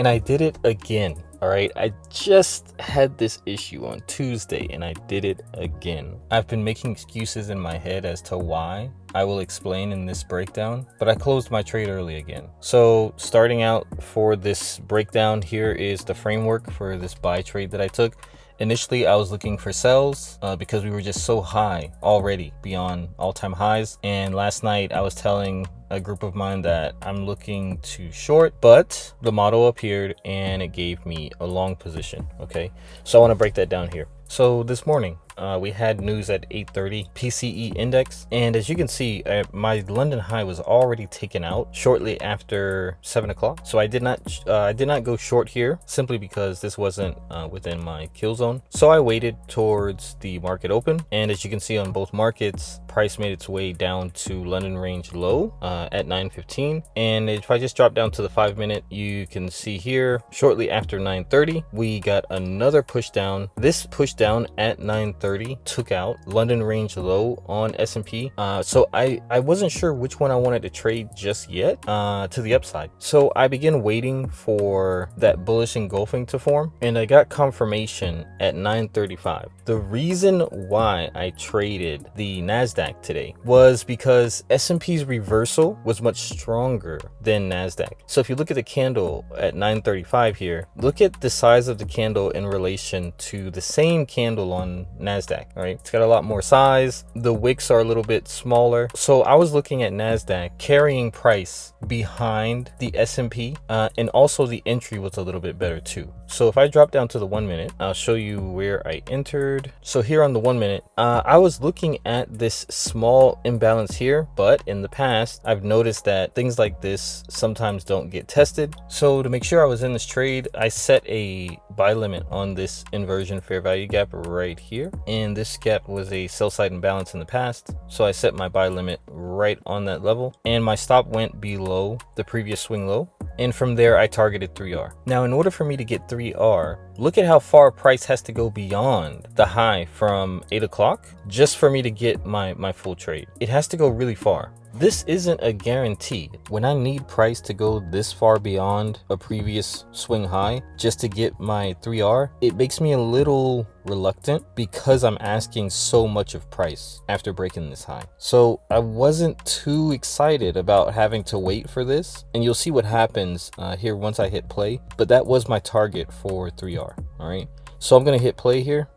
and I did it again. All right, I just had this issue on Tuesday and I did it again. I've been making excuses in my head as to why. I will explain in this breakdown, but I closed my trade early again. So starting out for this breakdown, here is the framework for this buy trade that I took. Initially, I was looking for sells because we were just so high already, beyond all-time highs. And last night I was telling a group of mine that I'm looking to short, but the model appeared and it gave me a long position. Okay, so I want to break that down here. So this morning we had news at 8:30 PCE index, and as you can see, my London high was already taken out shortly after 7 o'clock. So I did not go short here simply because this wasn't within my kill zone. So I waited towards the market open, and as you can see on both markets, price made its way down to London range low at 9:15. And if I just drop down to the 5-minute, you can see here shortly after 9:30 we got another push down. This push down at 9:30 took out London range low on S&P. So I wasn't sure which one I wanted to trade just yet to the upside. So I began waiting for that bullish engulfing to form, and I got confirmation at 9:35. The reason why I traded the NASDAQ today was because S&P's reversal was much stronger than NASDAQ. So if you look at the candle at 9:35 here, look at the size of the candle in relation to the same candle on NASDAQ. All right, it's got a lot more size. The wicks are a little bit smaller. So I was looking at NASDAQ carrying price behind the S&P, and also the entry was a little bit better too. So if I drop down to the 1-minute, I'll show you where I entered. So here on the 1-minute, I was looking at this small imbalance here, but in the past I've noticed that things like this sometimes don't get tested. So to make sure I was in this trade, I set a buy limit on this inversion fair value gap right here, and this gap was a sell side imbalance in the past, so I set my buy limit right on that level, and my stop went below the previous swing low, and from there I targeted 3R. Now in order for me to get 3R, look at how far price has to go beyond the high from 8 o'clock just for me to get my full trade. It has to go really far. This isn't a guarantee. When I need price to go this far beyond a previous swing high just to get my 3R, it makes me a little reluctant because I'm asking so much of price after breaking this high. So I wasn't too excited about having to wait for this, and you'll see what happens here once I hit play, but that was my target for 3R. All right, so I'm gonna hit play here.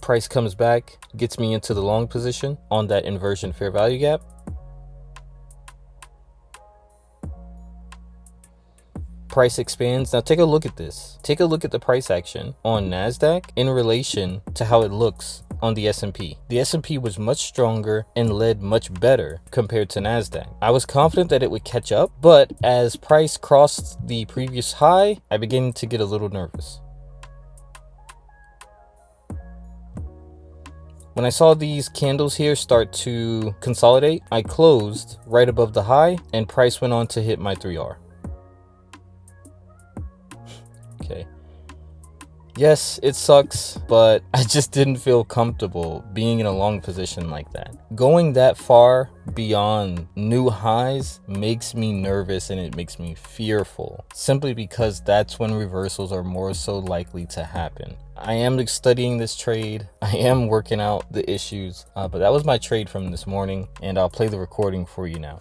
Price comes back, gets me into the long position on that inversion fair value gap. Price expands. Now take a look at this. Take a look at the price action on NASDAQ in relation to how it looks on the S&P. The S&P was much stronger and led much better compared to NASDAQ. I was confident that it would catch up, but as price crossed the previous high, I began to get a little nervous. When I saw these candles here start to consolidate, I closed right above the high and price went on to hit my 3R. Okay. Yes, it sucks, but I just didn't feel comfortable being in a long position like that. Going that far beyond new highs makes me nervous and it makes me fearful, simply because that's when reversals are more so likely to happen. I am studying this trade. I am working out the issues, but that was my trade from this morning, and I'll play the recording for you now.